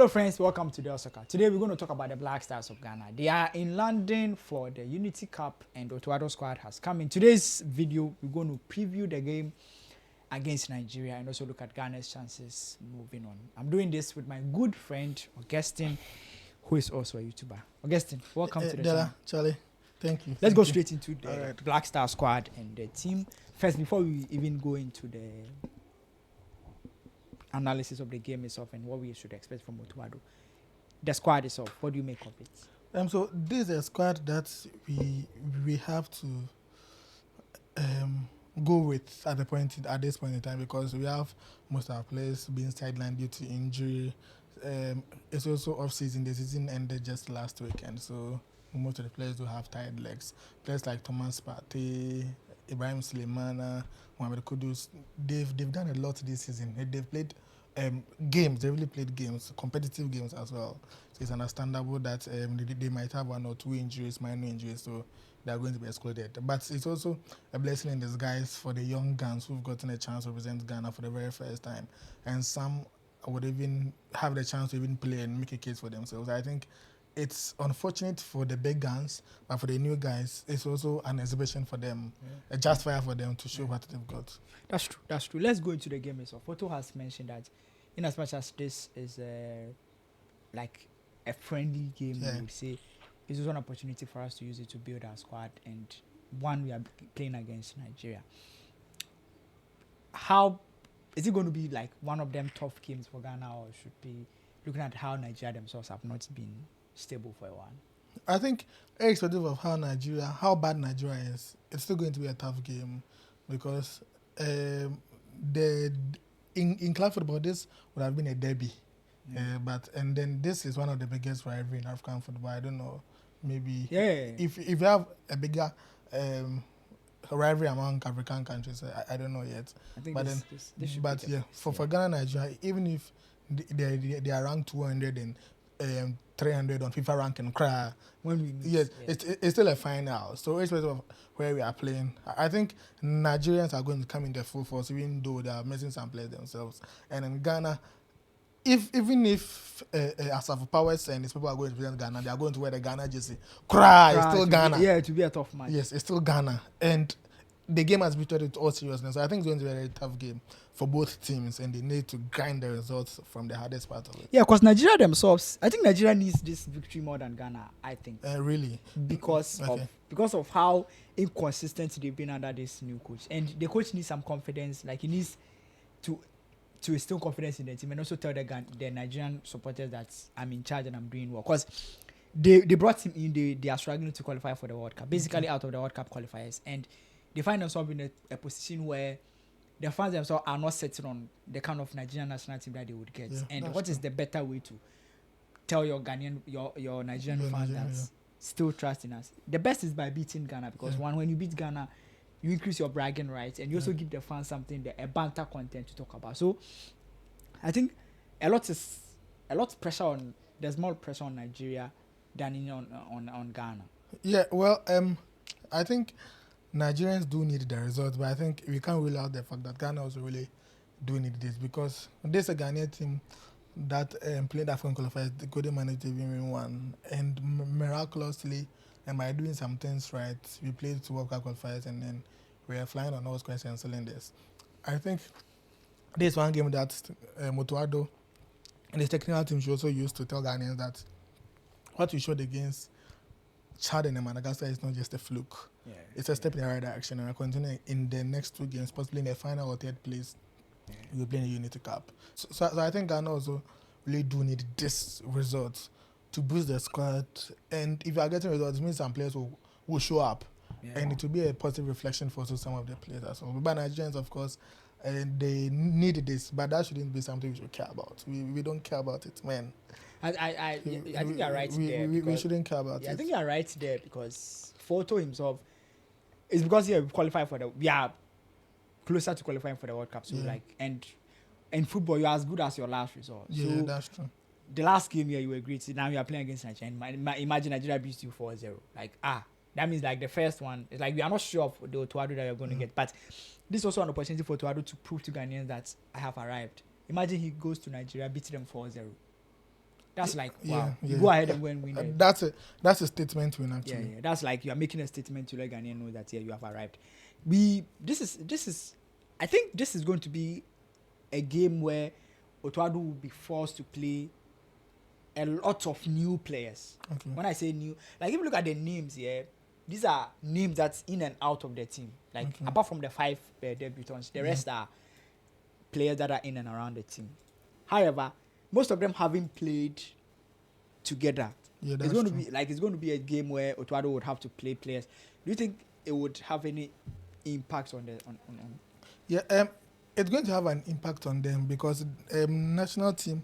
Hello friends, welcome to Del Soccer. Today we're going to talk about the Black Stars of Ghana. They are in London for the Unity Cup and Otuado squad has come. In today's video, we're going to preview the game against Nigeria and also look at Ghana's chances moving on. I'm doing this with my good friend Augustine, who is also a YouTuber. Augustine, welcome to the channel. Charlie, thank you. Let's go straight into the Alright. Black Star squad and the team. First, before we even go into the analysis of the game itself and what we should expect from Otuado, the squad itself, what do you make of it? So this is a squad that we have to go with at this point in time, because we have most of our players being sidelined due to injury. It's also off season. The season ended just last weekend, so most of the players do have tired legs. Players like Thomas Partey, Ibrahim Sulemana, Mohamed Kudus, they've done a lot this season. They've played games. They really played games, competitive games as well. So it's understandable that they might have one or two injuries, minor injuries, so they are going to be excluded. But it's also a blessing in disguise for the young guns who've gotten a chance to represent Ghana for the very first time, and some would even have the chance to even play and make a case for themselves. I think it's unfortunate for the big guns, but for the new guys, it's also an exhibition for them, a justifier for them to show what they've got. That's true. That's true. Let's go into the game itself. Otto has mentioned that, in as much as this is like a friendly game, we would say it's also an opportunity for us to use it to build our squad, and one we are playing against Nigeria. How is it going to be like one of them tough games for Ghana, or should be looking at how Nigeria themselves have not been stable for a while? I think, irrespective of how bad Nigeria is, it's still going to be a tough game, because in club football this would have been a derby, and then this is one of the biggest rivalry in African football. I don't know, maybe if you have a bigger rivalry among African countries, I don't know yet. I think But for Ghana and Nigeria, even if they are ranked 200 and 300 on FIFA ranking, it's still a final. So irrespective of where we are playing, I think Nigerians are going to come in the full force, even though they are missing some players themselves. And in Ghana, even if Asafo Powers and his people are going to represent Ghana, they are going to wear the Ghana jersey. It's still Ghana. It will be a tough match. Yes, it's still Ghana. And the game has been treated with all seriousness. So I think it's going to be a very tough game for both teams, and they need to grind the results from the hardest part of it. Yeah, because Nigeria themselves, I think Nigeria needs this victory more than Ghana, I think. Really? Because of how inconsistent they've been under this new coach. And the coach needs some confidence. Like, he needs to instill confidence in the team, and also tell the Nigerian supporters that I'm in charge and I'm doing well. Because they brought him in, they are struggling to qualify for the World Cup, basically out of the World Cup qualifiers. And they find themselves in a position where the fans themselves are not setting on the kind of Nigerian national team that they would get. And what is the better way to tell your Ghanaian, your Nigerian fans that still trust in us? The best is by beating Ghana, because when you beat Ghana, you increase your bragging rights, and you also give the fans something, a banter content to talk about. So I think a lot of pressure on, there's more pressure on Nigeria than on Ghana. Yeah, well, I think Nigerians do need the results, but I think we can't rule out the fact that Ghana also really do need this, because there's a Ghanaian team that played African qualifiers, they couldn't manage to win one, and miraculously, and by doing some things right, we played 2 World Cup qualifiers, and then we are flying on all squares and cylinders. I think this one game that Otuado and his technical team should also use to tell Ghanaians that what we showed against Chad and Madagascar is not just a fluke. It's a step in the right direction, and we're continuing in the next 2 games, possibly in the final or 3rd place. We'll play in the Unity Cup. So I think Ghana also really do need this result to boost the squad. And if you are getting results, it means some players will show up. And it will be a positive reflection for some of the players as well. But Nigerians, of course, they need this, but that shouldn't be something we should care about. We don't care about it, man. I think you're right there. We shouldn't care about it. I think you're right there, because Photo himself, it's because we qualify we are closer to qualifying for the World Cup. So and in football, you're as good as your last result. Yeah, so that's true. The last game here, you were great. Now you are playing against Nigeria. Imagine Nigeria beats you 4-0. Like, that means like the first one, it's like we are not sure of the Otuado that you're going to get. But this is also an opportunity for Otuado to prove to Ghanaians that I have arrived. Imagine he goes to Nigeria, beats them 4-0. That's like Yeah, wow. You yeah. go ahead and go and win it. That's a statement win Yeah, actually. yeah. That's like you are making a statement to let Ghanaian know that yeah, you have arrived. This is I think this is going to be a game where Otuado will be forced to play a lot of new players. Okay. When I say new, like if you look at the names here, these are names that's in and out of the team. Like Okay. apart from the 5 debutants, the rest are players that are in and around the team. However, most of them haven't played together. Yeah, It's that's going to true. be like it's going to be a game where Otuado would have to play players. Do you think it would have any impact on the on Yeah, it's going to have an impact on them because national team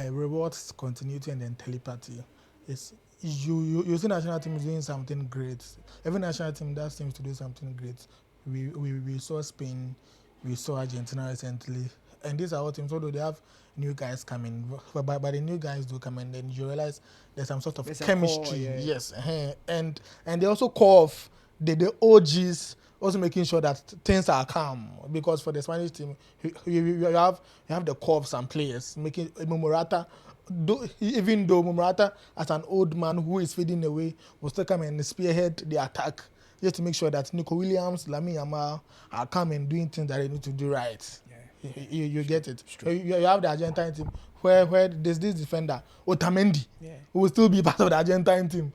rewards continuity and then telepathy. It's you see national team is doing something great. Every national team that seems to do something great. We saw Spain, we saw Argentina recently, and these are all teams. Although they have new guys coming, but the new guys do come, and then you realize there's some sort of There's a chemistry. core, yeah. Yes, and they also call off the OGs, also making sure that things are calm because for the Spanish team you have the core of some players making Morata. Even though Morata, as an old man who is fading away, will still come and spearhead the attack just to make sure that Nico Williams, Lamine Yamal are coming and doing things that they need to do right. Yeah. You get it. You have the Argentine team where there's this defender Otamendi who will still be part of the Argentine team.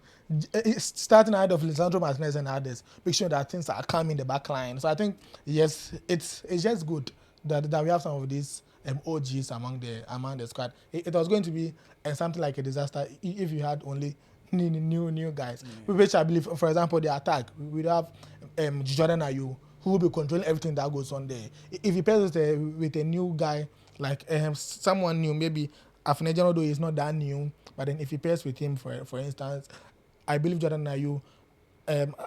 Starting ahead of Lisandro Martinez and others, make sure that things are calm in the back line. So I think yes, it's just good that we have some of these OGs among the squad. It was going to be something like a disaster if you had only new guys. Which I believe, for example, the attack we have Jordan Ayew who will be controlling everything that goes on there. If he plays with a new guy like someone new, maybe Afnejan, although he's not that new, but then if he pairs with him, for instance, I believe Jordan Ayew,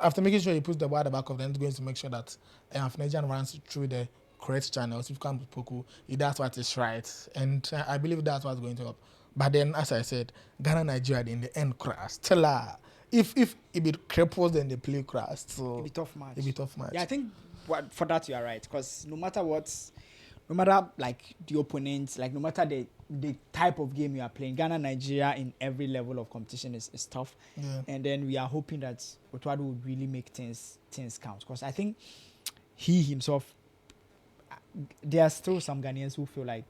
after making sure he puts the ball at the back of the end, going to make sure that Afnejan runs through the correct channels. If you come to Poku, he does what is right, and I believe that's what's going to help. But then, as I said, Ghana Nigeria in the end crash. If it be cripples, then they play crash. So it'll be tough match. It'll be tough match. Yeah, I think for that you are right because no matter like the opponent, like no matter the type of game you are playing, Ghana Nigeria in every level of competition is tough. Yeah. And then we are hoping that Otuado would really make things count because I think he himself, there are still some Ghanaians who feel like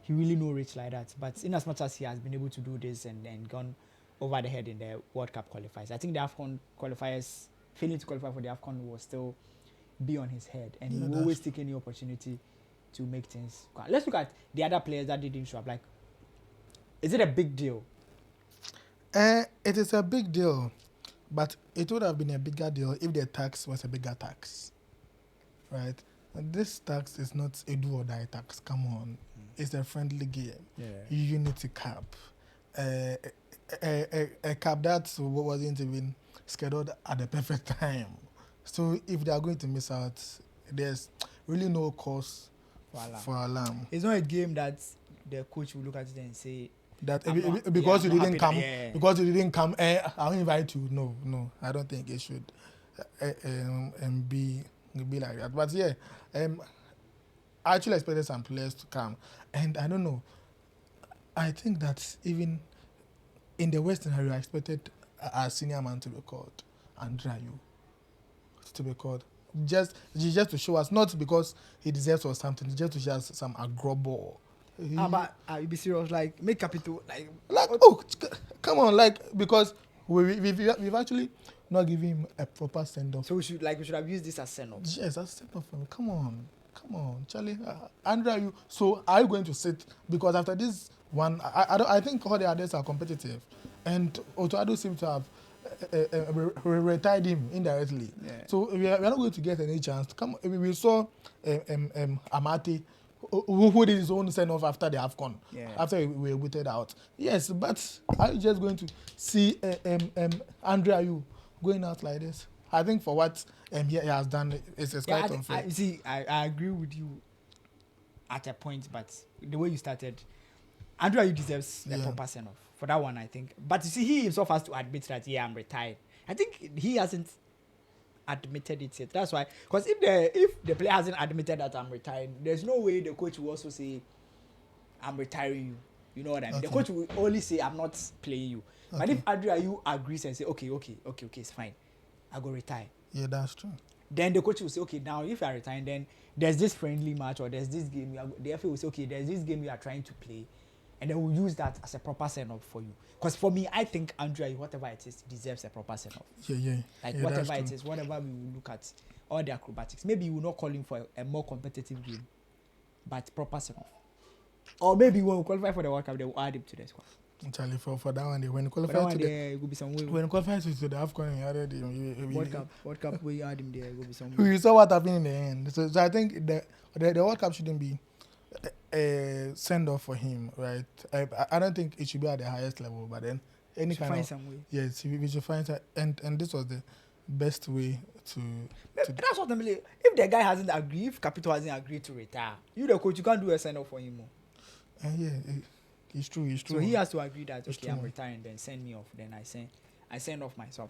he really no reach like that. But in as much as he has been able to do this and gone over the head in the World Cup qualifiers, I think the AFCON qualifiers, failing to qualify for the AFCON will still be on his head. And he will always take any opportunity to make things count. Let's look at the other players that didn't show up. Like, is it a big deal? It is a big deal. But it would have been a bigger deal if the tax was a bigger tax. Right? This tax is not a do or die tax. Come on. It's a friendly game. Yeah. Unity Cup. A cup that wasn't even scheduled at the perfect time. So if they are going to miss out, there's really no cause for alarm. It's not a game that the coach will look at it and say that because you didn't come, I'll invite you. No, I don't think it should be like that. But yeah, I actually expected some players to come, and I don't know. I think that even in the Western area, I expected a senior man to be called, Andre Ayew, to be called. Just to show us, not because he deserves or something, just to show us some aggro ball. But you be serious, like make capital, like oh, come on, like because we've actually not given him a proper send off. So we should have used this as send off. Yes, as send off for me. Come on, Charlie. Andre Ayew. So are you going to sit? Because after this one, I think all the others are competitive, and Otuado seems to have retired him indirectly. Yeah. So we are not going to get any chance. We saw Amati, who did his own send off after the AFCON, after we were booted out. Yes, but are you just going to see Andre Ayew going out like this? I think for what he has done, it's quite unfair. I agree with you at a point, but the way you started, Andre Ayew deserves a proper send off for that one, I think. But you see, he himself has to admit that I'm retired. I think he hasn't admitted it yet. That's why, because if the player hasn't admitted that I'm retired, there's no way the coach will also say I'm retiring you. You know what I mean? The Okay. coach will only say, I'm not playing you. But Okay. if Adria you agrees and say, okay, it's fine, I go retire. Yeah, that's true. Then the coach will say, okay, now if you are retiring, then there's this friendly match or there's this game. The FA will say, okay, there's this game you are trying to play, and then we'll use that as a proper send-off for you. Because for me, I think Andrea, whatever it is, deserves a proper send-off. Yeah. Like Yeah, whatever that's it is, whatever we will look at, all the acrobatics. Maybe we will not call him for a more competitive game, but proper send-off. Or maybe when we qualify for the World Cup, they will add him to the squad. Actually, for that one, when you For that qualify one, to the there will be some way. when you qualify to the AFCON, you added World Cup, we add him there. Will be some way. we saw what happened in the end. So I think the World Cup shouldn't be a send off for him, right? I don't think it should be at the highest level, but then any Should kind find of some way. yes, we should find and this was the best way to That's what I'm saying. If the guy hasn't agreed, if Capito hasn't agreed to retire, you the coach, you can't do a send off for him. it's true. So he has to agree that It's okay, I'm true. retiring. Then send me off. Then I send off myself.